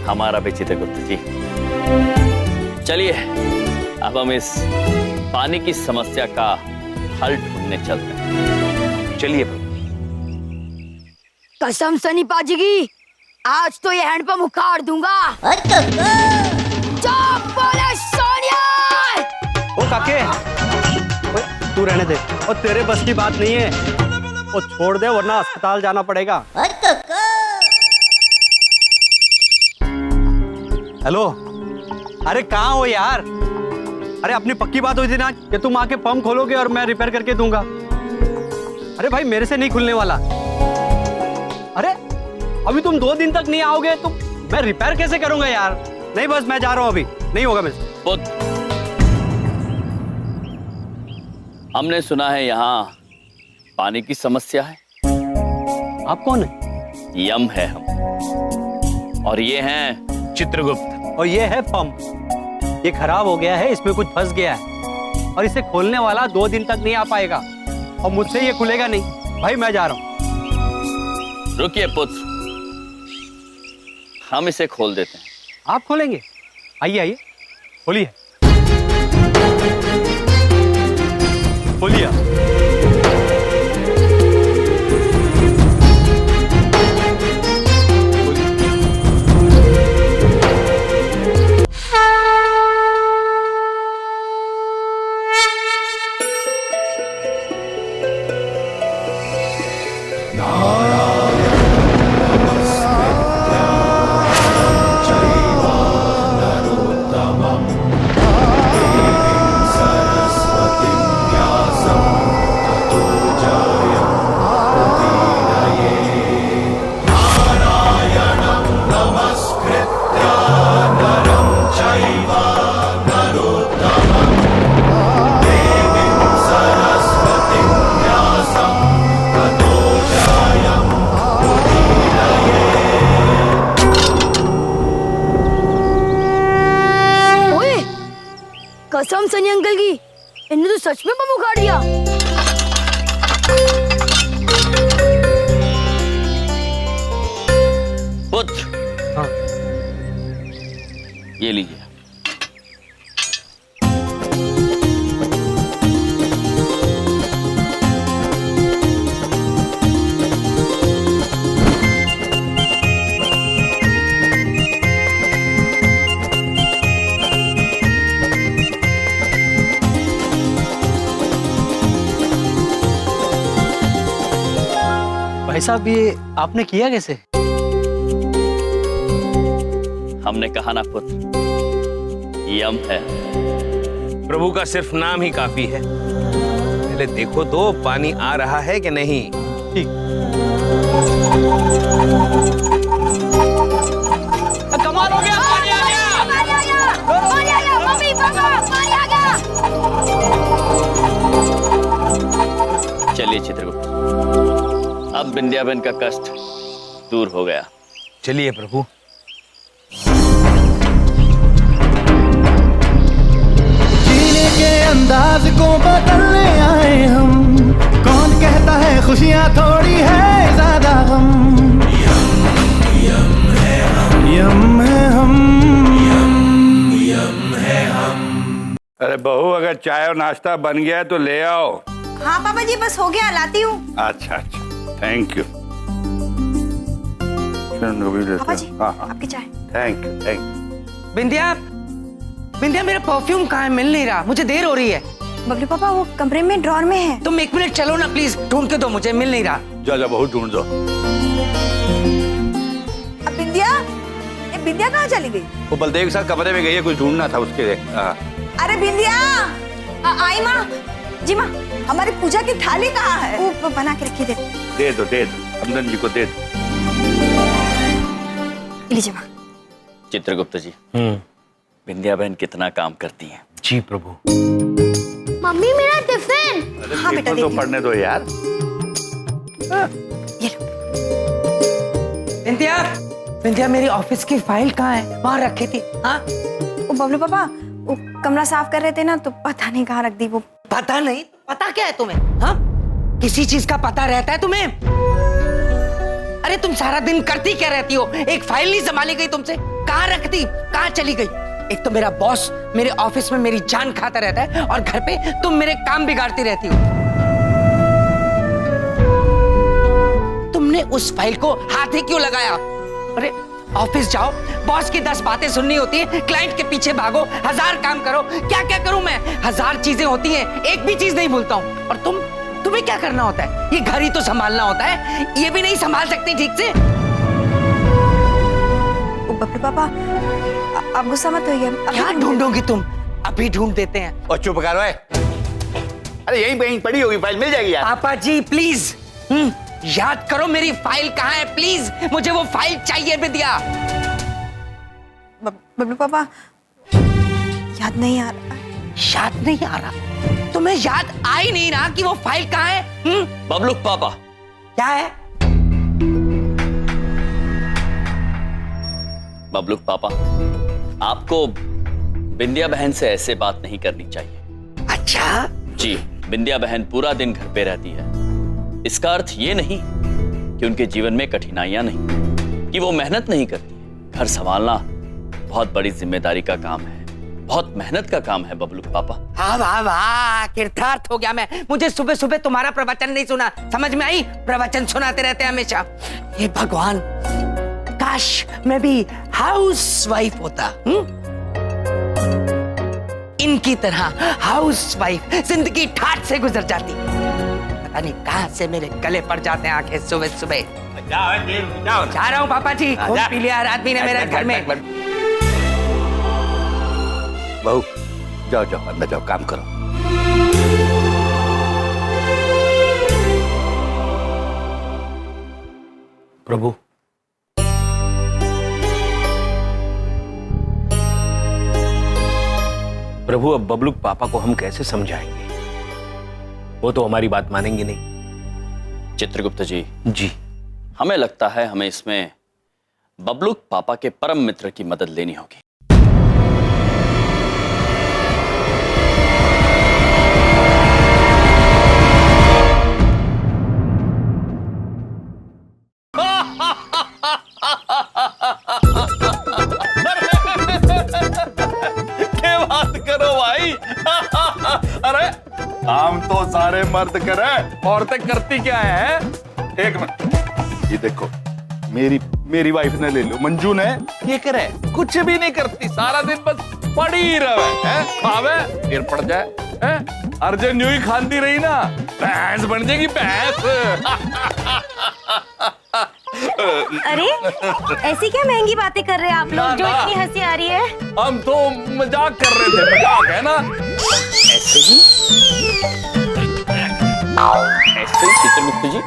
हमारा भी चित्रगुप्त जी। चलिए अब हम इस पानी की समस्या का हल ढूंढने चलते हैं। चलिए प्रभु। कसम सनी पाजी की, आज तो ये हैंडपंप उखाड़ दूंगा। चुप बोले सोनिया। ओ काके, तू रहने दे, और तेरे बस की बात नहीं है, वो छोड़ दे वरना अस्पताल जाना पड़ेगा। हेलो, अरे कहाँ हो यार? अरे अपनी पक्की बात हुई थी ना कि तुम आके पंप खोलोगे और मैं रिपेयर करके दूंगा। अरे भाई मेरे से नहीं खुलने वाला। अरे अभी तुम 2 दिन तक नहीं आओगे तो मैं रिपेयर कैसे करूंगा यार? नहीं बस मैं जा रहा हूँ, अभी नहीं होगा मुझसे। हमने सुना है यहाँ पानी की समस्या है। आप कौन है? यम है हम, और ये हैं चित्रगुप्त, और ये है पंप। ये खराब हो गया है, इसमें कुछ फंस गया है और इसे खोलने वाला 2 दिन तक नहीं आ पाएगा और मुझसे ये खुलेगा नहीं। भाई मैं जा रहा हूँ। रुकिए पुत्र, हम इसे खोल देते हैं। आप खोलेंगे? आइए आइए, खोलिए खोलिए। कसम सनी अंकल की, इन्होंने तो सच में बम उखाड़ दिया। पुत्र, हाँ। ये लीजिए। भाई साहब ये आपने किया कैसे? हमने कहा ना पुत्र, यम है। प्रभु का सिर्फ नाम ही काफी है। पहले देखो तो पानी आ रहा है कि नहीं। ठीक। कमाल हो गया, पानी आ गया। पानी आ गया, पानी आ गया, मम्मी पापा पानी आ गया। चलिए चित्रगुप्त, अब बिंदियाबन का कष्ट दूर हो गया। चलिए प्रभु। जीने के अंदाज को बदलने आए हम, कौन कहता है खुशियां थोड़ी है ज्यादा गम। यम है हम, यम है हम, यम है हम। अरे बहू, अगर चाय और नाश्ता बन गया है तो ले आओ। हाँ पापा जी, बस हो गया, लाती हूँ। अच्छा अच्छा, थैंक यू। पापा जी, हाँ हाँ, आपकी चाय। Thank you thank you. Bindiya, Bindiya मेरा परफ्यूम कहाँ है? मिल नहीं रहा, मुझे देर हो रही है। बबलू पापा वो कमरे में ड्रॉर में है। तुम एक मिनट चलो ना प्लीज, ढूंढ के दो, मुझे मिल नहीं रहा। जा जा बहुत ढूंढ दो। अब बिंदिया, ये बिंदिया कहाँ चली गई? वो बलदेव के साथ कमरे में गई है, कुछ ढूंढना था उसके लिए। अरे बिंदिया, आई माँ जी। माँ हमारी पूजा की थाली कहाँ है? वो बना के रखी। दे दो अमदन जी को दे दो। लीजिए माँ। चित्रगुप्त जी, बिंदिया बहन कितना काम करती हैं। जी प्रभु। मम्मी मेरा टिफिन। हाँ बेटा, तो पढ़ने दो यार। ये लो। बिंदिया, बिंदिया मेरी ऑफिस की फाइल कहाँ है? वहाँ रखी थी। हाँ वो बबलू पापा वो कमरा साफ कर रहे थे ना, तो पता नहीं कहाँ रख दी वो। पता नहीं? पता क्या है तुम्हें? हाँ, किसी चीज का पता रहता है तुम्हें? अरे तुम सारा दिन करती क्या रहती हो? एक फाइल नहीं संभाली गई तुमसे? कहाँ रख दी, कहाँ चली गई? एक तो मेरा बॉस मेरे ऑफिस में मेरी जान खाता रहता है, और घर पे तुम मेरे काम बिगाड़ती रहती हो। तुमने उस फाइल को हाथ ही क्यों लगाया? अरे ऑफिस जाओ, बॉस की 10 बातें सुननी होती है, क्लाइंट के पीछे भागो, 1000 काम करो। क्या क्या करूं मैं? 1000 चीजें होती हैं, एक भी चीज नहीं भूलता हूं। और तुम्हें क्या करना होता है? ये घर ही तो संभालना होता है, ये भी नहीं संभाल सकती ठीक से? बबलू पापा आप गुस्सा मत होइए। क्या ढूंढोगी तुम? अभी ढूंढ देते हैं। और चुप करो। अरे यहीं कहीं पड़ी होगी फाइल, मिल जाएगी यार। पापा जी प्लीज, याद करो मेरी फाइल कहाँ है प्लीज, मुझे वो फाइल चाहिए बिंदिया। बबलू पापा याद नहीं आ रहा। याद नहीं आ रहा? तुम्हें याद आ ही नहीं रहा कि वो फाइल कहाँ है? बबलू पापा। क्या है? बबलू पापा, आपको बिंदिया बहन से ऐसे बात नहीं करनी चाहिए। अच्छा जी, बिंदिया बहन पूरा दिन घर पे रहती है। इसका अर्थ ये नहीं कि उनके जीवन में कठिनाइयां नहीं, कि वो मेहनत नहीं करती। घर संभालना बहुत बड़ी जिम्मेदारी का काम है, बहुत मेहनत का काम है बबलू पापा। हाँ वाह वाह, कृतार्थ हो गया मैं। मुझे सुबह सुबह तुम्हारा प्रवचन नहीं सुना, समझ में आई? प्रवचन सुनाते रहते हैं हमेशा। हे भगवान, काश मैं भी हाउस वाइफ होता। इनकी तरह हाउस वाइफ जिंदगी ठाठ से गुजर जाती। पता नहीं कहां से मेरे गले पड़ जाते हैं आंखें सुबह सुबह। जा रहा हूँ पापा जी, खूब पी लिया आदमी ने मेरे घर में। बहू जाओ जाओ अंदर जाओ, काम करो। प्रभु प्रभु, अब बबलू पापा को हम कैसे समझाएंगे? वो तो हमारी बात मानेंगे नहीं। चित्रगुप्त जी, जी हमें लगता है हमें इसमें बबलू पापा के परम मित्र की मदद लेनी होगी। क्या बात करो भाई। अरे हम तो सारे मर्द करे, औरतें करती क्या है? एक मिनट, ये देखो मेरी वाइफ ने ले लो, मंजू ने, ये करे कुछ भी नहीं करती, सारा दिन बस पड़ी रहे, खावे फिर पड़ जाए, अर्जन यूं ही खाती रही ना, भैंस बन जाएगी भैंस। अरे ऐसी क्या महंगी बातें कर रहे हैं आप लोग, जो इतनी हंसी आ रही है? हम तो मजाक कर रहे थे, मजाक है ना। ऐसे ही चित्रगुप्त जी,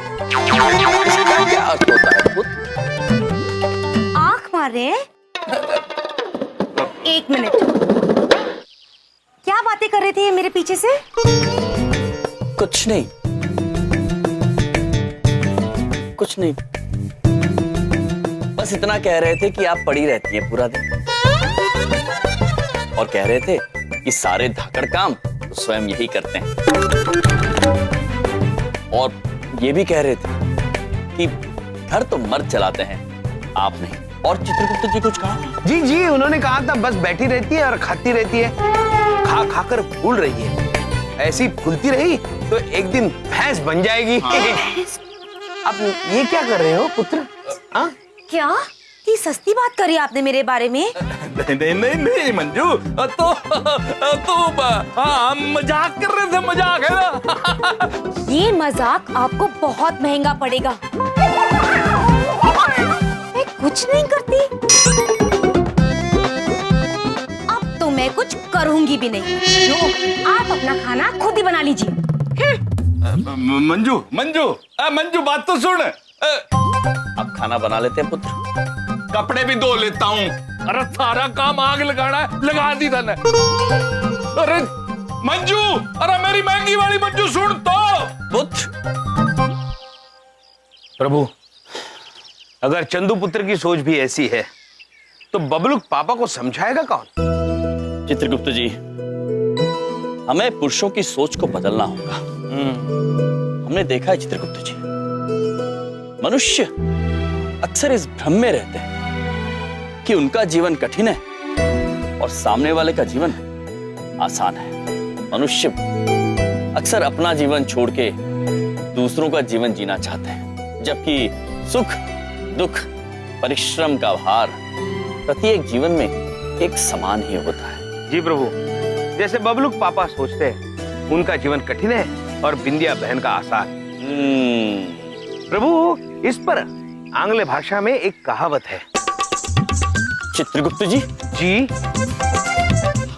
इसका क्या अर्थ होता है? आंख मार रहे हैं? एक मिनट, क्या बातें कर रहे थे ये मेरे पीछे से? कुछ नहीं, कुछ नहीं, बस इतना कह रहे थे कि आप पड़ी रहती हैं पूरा दिन, और कह रहे थे कि सारे धाकड़ काम तो स्वयं यही करते हैं, और ये भी कह रहे थे कि घर तो मर्द चलाते हैं, आप नहीं। और चित्रगुप्त जी कुछ कहा? जी जी, उन्होंने कहा था बस बैठी रहती है और खाती रहती है, खा खाकर फूल रही है, ऐसी फूलती रही तो एक दिन भैंस बन जाएगी। अब ये क्या कर रहे हो पुत्र? हाँ? क्या? ये सस्ती बात करी आपने मेरे बारे में? नहीं नहीं नहीं मंजू, तो हाँ मजाक कर रहे थे, मजाक है ना। ये मजाक आपको बहुत महंगा पड़ेगा। मैं कुछ नहीं करती, अब तो मैं कुछ करूंगी भी नहीं। लो, आप अपना खाना खुद ही बना लीजिए। मंजू मंजू मंजू बात तो सुन। अब खाना बना लेते हैं पुत्र। कपड़े भी धो लेता हूँ। अरे सारा काम आग लगाना है, लगा दी था। अरे मंजू, अरे मेरी महंगी वाली मंजू सुन तो। पुत्र, प्रभु, अगर चंदू पुत्र की सोच भी ऐसी है तो बबलू पापा को समझाएगा कौन? चित्रगुप्त जी, हमें पुरुषों की सोच को बदलना होगा। हमने देखा है चित्रगुप्त जी, मनुष्य अक्सर इस भ्रम में रहते हैं कि उनका जीवन कठिन है और सामने वाले का जीवन आसान है। मनुष्य अक्सर अपना जीवन छोड़ के दूसरों का जीवन जीना चाहते हैं, जबकि सुख दुख परिश्रम का भार प्रत्येक जीवन में एक समान ही होता है। जी प्रभु, जैसे बबलू पापा सोचते हैं उनका जीवन कठिन है और बिंदिया बहन का आसान। प्रभु, इस पर आंग्ल भाषा में एक कहावत है। चित्रगुप्त जी, जी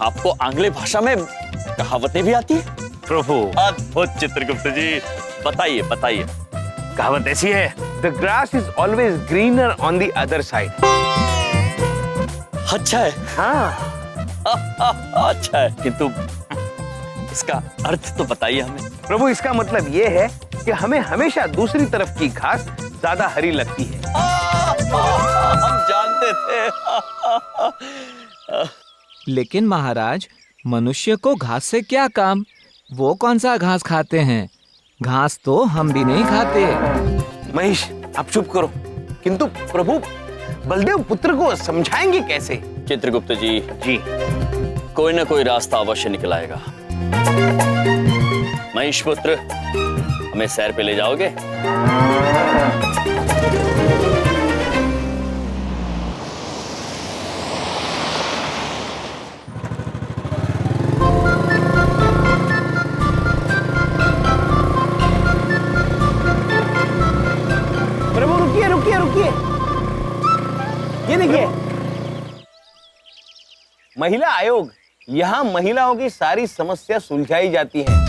आपको आंग्ल भाषा में कहावतें भी आती है? प्रभु, अद्भुत चित्रगुप्त जी, बताइए बताइए। कहावत ऐसी है, the grass is always greener on the other side. अच्छा है। हाँ अच्छा है, किंतु इसका अर्थ तो बताइए हमें। प्रभु, इसका मतलब ये है कि हमें हमेशा दूसरी तरफ की घास ज्यादा हरी लगती है। हम जानते थे। लेकिन महाराज, मनुष्य को घास से क्या काम? वो कौन सा घास खाते हैं? घास तो हम भी नहीं खाते। महेश, आप चुप करो। किंतु प्रभु, बलदेव पुत्र को समझाएंगे कैसे? चित्रगुप्त जी, जी कोई ना कोई रास्ता अवश्य निकल आएगा। महेश पुत्र, हमें सैर पे ले जाओगे? प्रभु रुकिए रुकिए रुकिए, ये देखिए, महिला आयोग। यहाँ महिलाओं की सारी समस्या सुलझाई जाती है।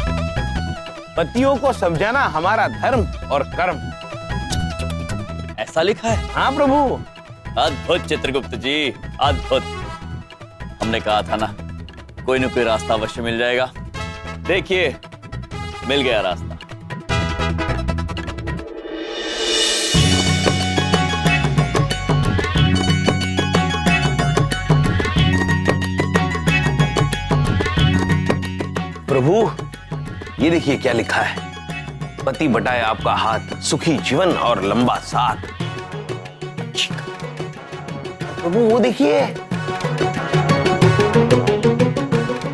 पतियों को समझाना हमारा धर्म और कर्म। ऐसा लिखा है? हाँ प्रभु। अद्भुत चित्रगुप्त जी, अद्भुत। हमने कहा था ना, कोई न कोई रास्ता अवश्य मिल जाएगा। देखिए, मिल गया रास्ता। प्रभु, ये देखिए क्या लिखा है। पति बटाए आपका हाथ, सुखी जीवन और लंबा साथ। प्रभु, वो देखिए,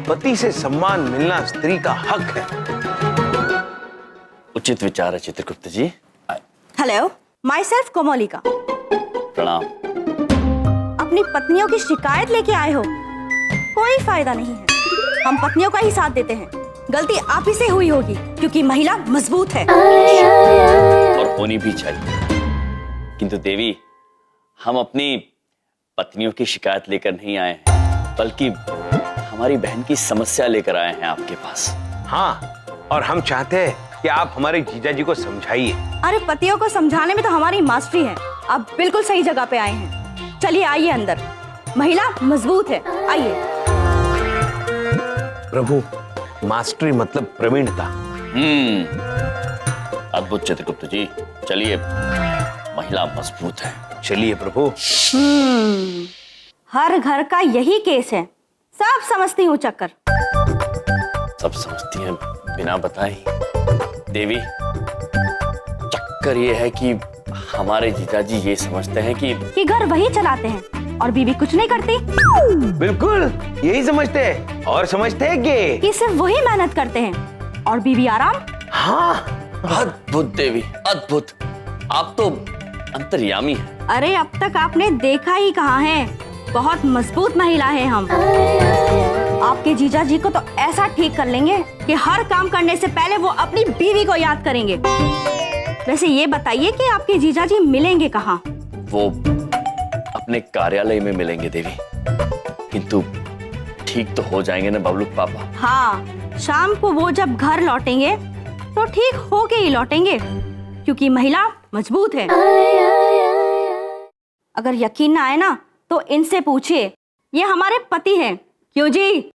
पति से सम्मान मिलना स्त्री का हक है। उचित विचार है Chitragupta ji. Hello, myself Komolika. प्रणाम। अपनी पत्नियों की शिकायत लेके आए हो? कोई फायदा नहीं है, हम पत्नियों का ही साथ देते हैं। गलती आप ही से हुई होगी, क्योंकि महिला मजबूत है और होनी भी चाहिए। किंतु देवी, हम अपनी पत्नियों की शिकायत लेकर नहीं आए हैं, बल्कि हमारी बहन की समस्या लेकर आए हैं आपके पास। हाँ, और हम चाहते हैं कि आप हमारे जीजा जी को समझाइए। अरे, पतियों को समझाने में तो हमारी मास्टरी है। आप बिल्कुल सही जगह पे आए हैं। चलिए आइए अंदर, महिला मजबूत है, आइए। प्रभु, मास्टरी मतलब प्रवीणता। अद्भुत चित्रगुप्त जी, चलिए, महिला मजबूत है। चलिए प्रभु। हर घर का यही केस है, सब समझती हूँ चक्कर। सब समझती हैं बिना बताए। देवी, चक्कर ये है कि हमारे जीजाजी ये समझते हैं कि घर वही चलाते हैं और बीवी कुछ नहीं करती। बिल्कुल यही समझते हैं, और समझते हैं कि सिर्फ वही मेहनत करते हैं और बीवी आराम। हाँ, अद्भुत देवी, अद्भुत। आप तो अंतर्यामी हैं। अरे, अब तक आपने देखा ही कहाँ है? बहुत मजबूत महिला है हम। आपके जीजा जी को तो ऐसा ठीक कर लेंगे कि हर काम करने से पहले वो अपनी बीवी को याद करेंगे। वैसे ये बताइए कि आपके जीजा जी मिलेंगे कहाँ? वो अपने कार्यालय में मिलेंगे देवी, किंतु ठीक तो हो जाएंगे ना बबलू पापा? हाँ, शाम को वो जब घर लौटेंगे तो ठीक होके ही लौटेंगे, क्योंकि महिला मजबूत है। अगर यकीन ना आए ना तो इनसे पूछिए, ये हमारे पति हैं। क्यों जी?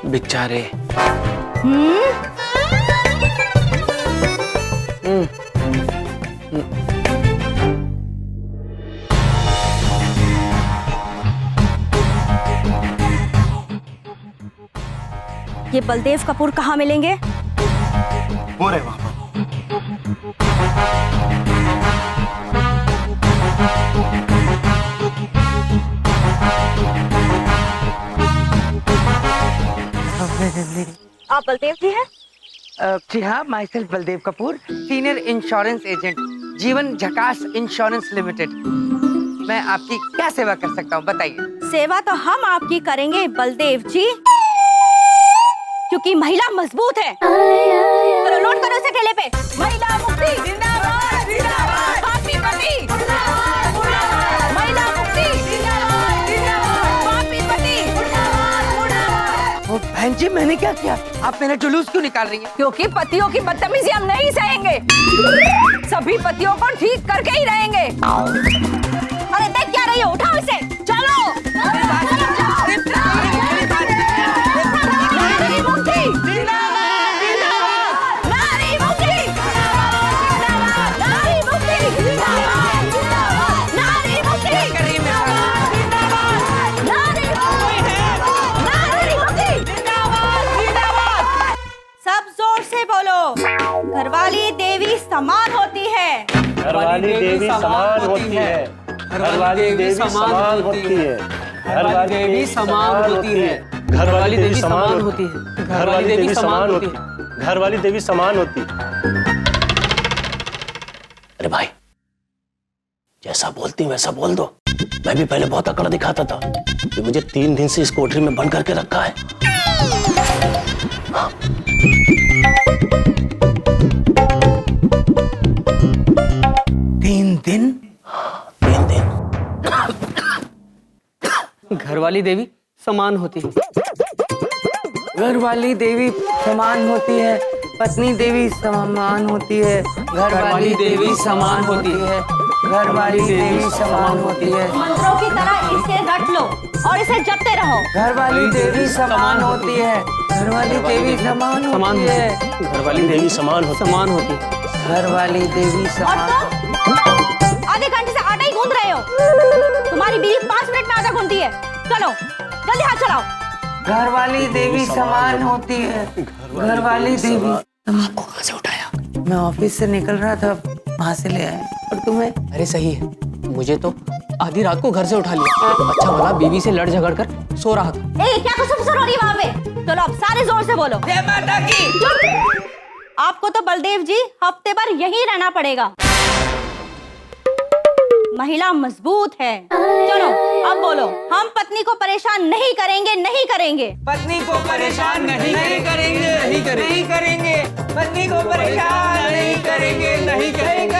बेचारे। ये बलदेव कपूर कहाँ मिलेंगे? वो रहे वहां पर। आप बलदेव जी हैं? जी हाँ, my self Baldev Kapoor, senior insurance agent, जीवन झकास इंश्योरेंस लिमिटेड। मैं आपकी क्या सेवा कर सकता हूँ, बताइए। सेवा तो हम आपकी करेंगे बलदेव जी, क्योंकि महिला मजबूत है। चलो नोट करो इसे ठेले पे। महिला मुक्ति जिंदाबाद, जिंदाबाद। पापी पति जिंदाबाद, जिंदाबाद। महिला मुक्ति जिंदाबाद, जिंदाबाद। पापी पति जिंदाबाद, जिंदाबाद। वो बहन जी, मैंने क्या किया? आप मेरा जुलूस क्यों निकाल रही हैं? क्योंकि पतियों की बदतमीजी हम नहीं सहेंगे। सभी पतियों को ठीक करके ही रहेंगे। अरे देख क्या रही हो, उठाओ इसे, चलो। सब जोर से बोलो। घरवाली देवी समान होती है। घरवाली देवी समान होती है। घरवाली देवी समान होती है। घरवाली देवी समान होती है। घरवाली देवी समान होती है। घरवाली देवी समान होती है। घरवाली देवी समान होती है। अरे भाई, जैसा बोलती हूँ वैसा बोल दो। मैं भी पहले बहुत अकड़ दिखाता था, कि मुझे 3 दिन से इस कोठरी में बंद करके रखा है। हाँ। 3 दिन? 3 दिन। घरवाली देवी समान होती है। घरवाली देवी समान होती है। पत्नी देवी समान होती है। घरवाली देवी समान होती है। घरवाली देवी समान होती है। मंत्रों की तरह इसे रट लो और इसे जपते रहो। घरवाली देवी समान होती है। घरवाली देवी समान होती है। घरवाली देवी समान होती है। घरवाली देवी समान। आधे घंटे से आटा ही गूंद रहे हो। तुम्हारी बीवी 5 मिनट में आटा गूंथती है। चलो जल्दी हाथ चलाओ। घरवाली देवी समान होती है। घरवाली देवी। आपको कहाँ से उठाया? मैं ऑफिस से निकल रहा था, वहाँ से ले आए। और तुम्हें? अरे सही है, मुझे तो आधी रात को घर से उठा लिया। अच्छा भला बीवी से लड़ झगड़ कर सो रहा था। ए, क्या कुसुम हो रही है वहाँ पे? चलो अब सारे जोर से बोलो। जय माता की। चुप। आपको तो बलदेव जी हफ्ते भर यहीं रहना पड़ेगा। महिला मजबूत है। चलो अब बोलो, हम पत्नी को परेशान नहीं करेंगे, नहीं करेंगे। पत्नी को परेशान नहीं करेंगे, नहीं करेंगे। पत्नी को परेशान नहीं करेंगे, नहीं करेंगे।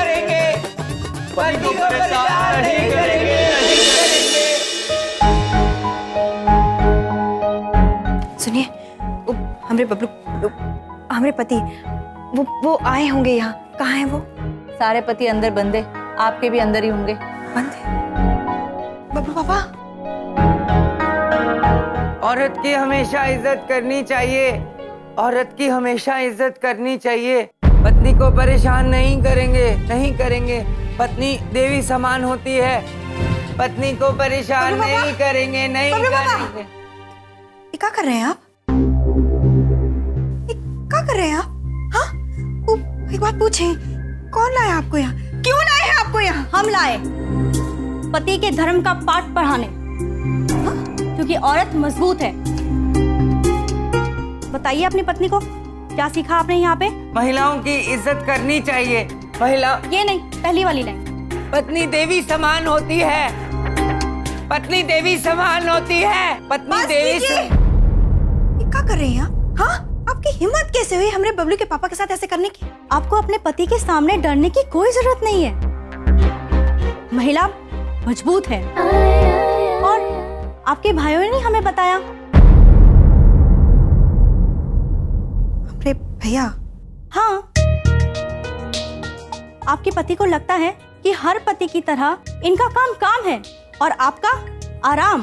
पत्नी को परेशान नहीं करेंगे, नहीं करेंगे। सुनिए, हमारे बबलू, हमारे पति, वो आए होंगे यहाँ। कहाँ है वो? सारे पति अंदर बंदे, आपके भी अंदर ही होंगे। बंदे? बबलू पापा? औरत की हमेशा इज्जत करनी चाहिए। औरत की हमेशा इज्जत करनी चाहिए। पत्नी को परेशान नहीं करेंगे, नहीं करेंगे। पत्नी देवी समान होती है। पत्नी को परेशान नहीं करेंगे, नहीं करेंगे। ये क्या कर रहे हैं आप? ये क्या कर रहे हैं आप? हाँ? एक बात पूछें, कौन लाया आपको यहाँ? क्यों लाए हैं आपको यहाँ? हम लाए पति के धर्म का पाठ पढ़ाने। हाँ? क्योंकि औरत मजबूत है। बताइए अपनी पत्नी को क्या सीखा आपने यहाँ पे? महिलाओं की इज्जत करनी चाहिए। महिला ये नहीं, पहली वाली लाइन। पत्नी देवी समान होती है, पत्नी देवी समान होती है, पत्नी देवी ये क्या कर रहे हैं आप? हाँ, आपकी हिम्मत कैसे हुई हमरे बबलू के पापा के साथ ऐसे करने की? आपको अपने पति के सामने डरने की कोई जरूरत नहीं है। महिला मजबूत है और आपके भाइयों ने हमें बताया। अरे भैया, हाँ, आपके पति को लगता है कि हर पति की तरह इनका काम है और आपका आराम।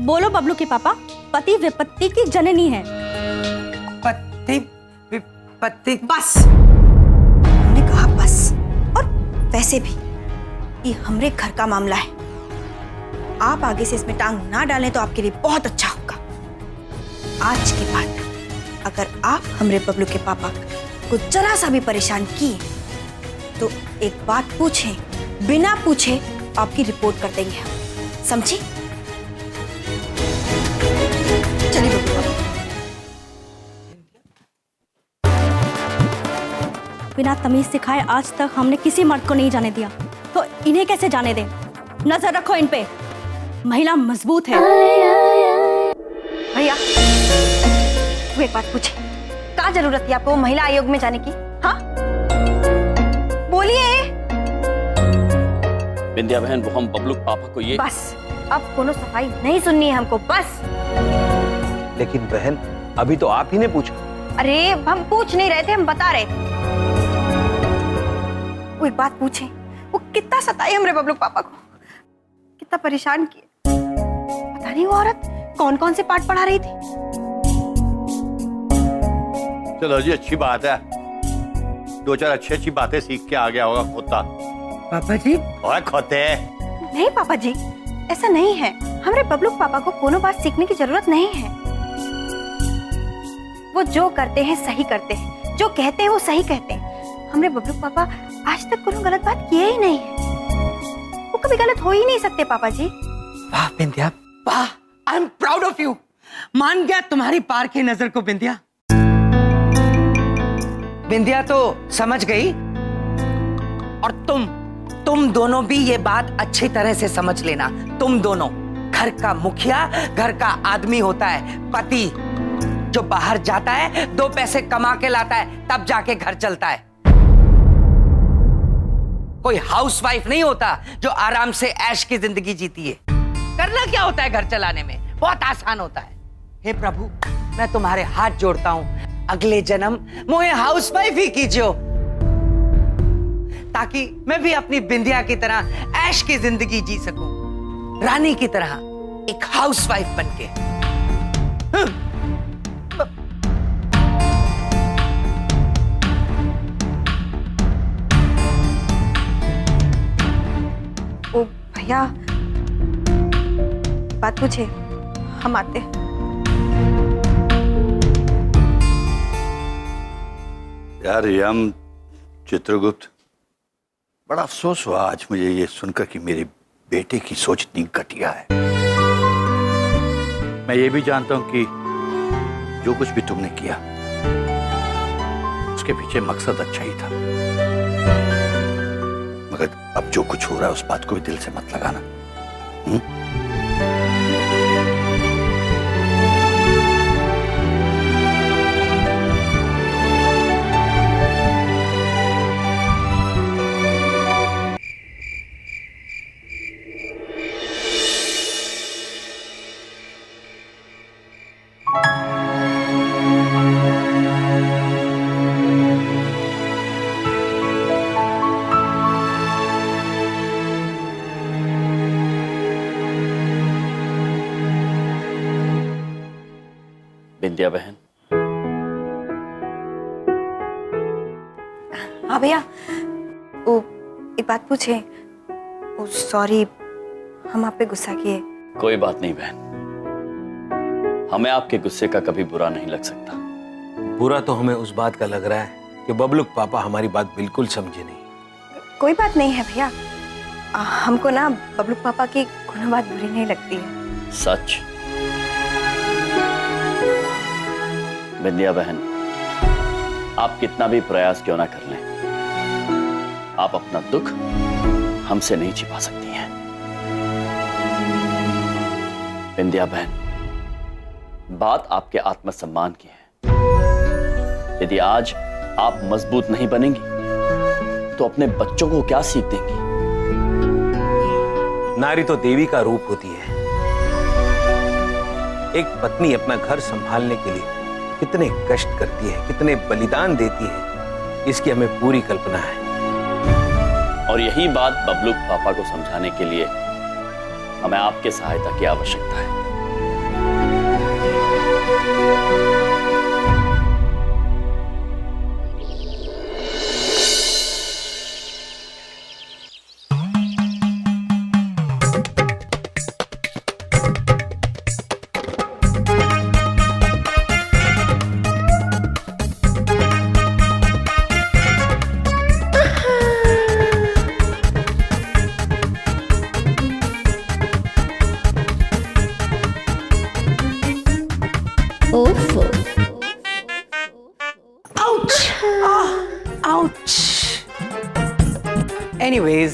बोलो बबलू के पापा, पति विपत्ति की जननी है। पति विपत्ति। बस, हमने कहा बस। और वैसे भी ये हमरे घर का मामला है, आप आगे से इसमें टांग ना डालें तो आपके लिए बहुत अच्छा होगा। आज के बाद अगर आप हमरे बबलू के पापा को जरा सा भी परेशान किए तो एक बात पूछें, बिना पूछे आपकी रिपोर्ट कर देंगे हम, समझी? चलिए बबलू पापा। बिना तमीज सिखाए आज तक हमने किसी मर्द को नहीं जाने दिया, तो इन्हें कैसे जाने दें? नजर रखो इन पे, महिला मजबूत है। भैया, वो एक बात पूछे, क्या जरूरत थी आपको महिला आयोग में जाने की? हाँ, बोलिए। बिंदिया बहन, वो हम बबलू पापा को ये बस, अब कोनो सफाई नहीं सुननी है हमको, बस। लेकिन बहन, अभी तो आप ही ने पूछा। अरे हम पूछ नहीं रहे थे, हम बता रहे थे। वो एक बात पूछे, वो कितना सताए हमरे बबलू पापा को, कितना परेशान किए। पता नहीं वो औरत कौन कौन से पाठ पढ़ा रही थी। चलो जी, अच्छी बात है, दो चार अच्छी बातें सीख के आ गया होगा खोता। पापा जी, ओए खोते। नहीं पापा जी, ऐसा नहीं है। हमरे बबलू पापा को कोनो बात सीखने की जरूरत नहीं है। वो जो करते हैं सही करते हैं, जो कहते हैं वो सही कहते हैं। हमरे बबलू पापा आज तक कोनो गलत बात किए ही नहीं है, वो कभी गलत हो ही नहीं सकते पापा जी। वाह बिंदिया, वाह, I am proud of you. मान गया तुम्हारी पार की नजर को बिंदिया। बिंदिया तो समझ गई, और तुम दोनों भी ये बात अच्छी तरह से समझ लेना। तुम दोनों, घर का मुखिया घर का आदमी होता है, पति जो बाहर जाता है, 2 पैसे कमा के लाता है, तब जाके घर चलता है। कोई हाउसवाइफ नहीं होता जो आराम से ऐश की जिंदगी जीती है। करना क्या होता है घर चलाने में, बहुत आसान होता है। हे प्रभु, मैं तुम्हारे हाथ जोड़ता हूं, अगले जन्म मुझे हाउसवाइफ ही कीजियो, ताकि मैं भी अपनी बिंदिया की तरह ऐश की जिंदगी जी सकूं, रानी की तरह एक हाउसवाइफ बनके। ओ भैया, बात पूछे, हम आते। यार यम चित्रगुप्त, बड़ा अफसोस हुआ आज मुझे ये सुनकर कि मेरे बेटे की सोच इतनी घटिया है। मैं ये भी जानता हूं कि जो कुछ भी तुमने किया उसके पीछे मकसद अच्छा ही था, मगर अब जो कुछ हो रहा है उस बात को भी दिल से मत लगाना। बिंदिया बहन, हाँ भैया, वो एक बात पूछे। ओ सॉरी, हम आप पे गुस्सा किए। कोई बात नहीं बहन, हमें आपके गुस्से का कभी बुरा नहीं लग सकता। बुरा तो हमें उस बात का लग रहा है कि बबलू पापा हमारी बात बिल्कुल समझे नहीं। कोई बात नहीं है भैया, हमको ना बबलू पापा की कोनो बात बुरी नहीं लगती है। सच? बिंदिया बहन, आप कितना भी प्रयास क्यों ना कर लें, आप अपना दुख हमसे नहीं छिपा सकती हैं। विंध्या बहन, बात आपके आत्मसम्मान की है। यदि आज आप मजबूत नहीं बनेंगी तो अपने बच्चों को क्या सीख देंगी? नारी तो देवी का रूप होती है। एक पत्नी अपना घर संभालने के लिए कितने कष्ट करती है, कितने बलिदान देती है, इसकी हमें पूरी कल्पना है। और यही बात बबलू पापा को समझाने के लिए हमें आपके सहायता की आवश्यकता है। एनीवेज,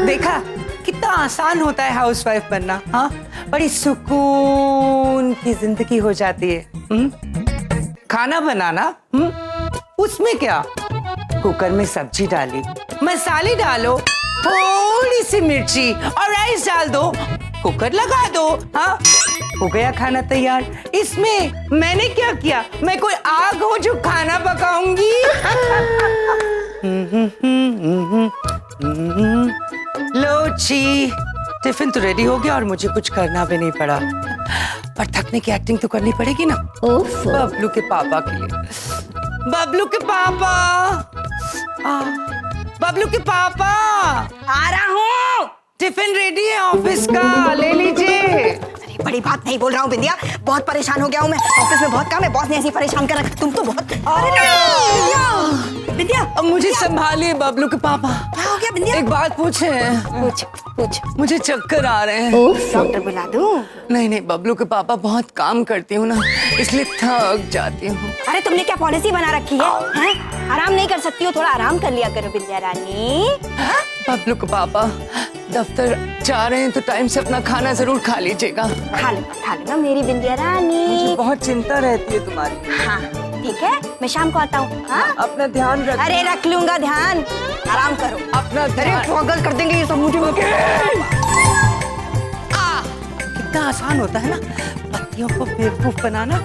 देखा कितना आसान होता है हाउसवाइफ बनना। हाँ, बड़ी सुकून की जिंदगी हो जाती है। खाना बनाना, उसमें क्या, कुकर में सब्जी डाली, मसाले डालो, थोड़ी सी मिर्ची और राइस डाल दो, कुकर लगा दो, हाँ हो गया खाना तैयार। इसमें मैंने क्या किया, मैं कोई आग हूं जो खाना पकाऊंगी? लो जी, टिफिन तो रेडी हो गया और मुझे कुछ करना भी नहीं पड़ा, पर थकने की एक्टिंग तो करनी पड़ेगी ना बबलू के पापा के लिए। बबलू के पापा, बबलू के पापा, आ रहा हूँ। टिफिन रेडी है ऑफिस का, ले लीजिए। अरे बड़ी बात नहीं बोल रहा हूँ बिंदिया, बहुत परेशान हो गया हूँ मैं। ऑफिस में बहुत काम है, बॉस ने ऐसी परेशान कर रखा। तुम तो बहुत। अरे बिंदिया, अब मुझे संभालिए बबलू के पापा। क्या हो गया बिंदिया? एक बात पूछे? पूछ। मुझे चक्कर आ रहे हैं। डॉक्टर बुला दूं? नहीं, बबलू के पापा बहुत काम करती हूँ ना, इसलिए थक जाती हूँ। अरे तुमने क्या पॉलिसी बना रखी है, हैं? आराम नहीं कर सकती हो, थोड़ा आराम कर लिया करो बिंदिया रानी। बबलू के पापा दफ्तर जा रहे हैं तो टाइम से अपना खाना जरूर खा लीजिएगा। खा लेना मेरी बिंदिया रानी। मुझे बहुत चिंता रहती है तुम्हारी। हाँ ठीक है, मैं शाम को आता हूँ। हाँ? अपना ध्यान रखना। अरे रख लूंगा ध्यान, आराम करो। अपना ध्यान। अरे पागल कर देंगे ये सब मुझे। कितना आसान होता है ना पतियों को बेवकूफ बनाना।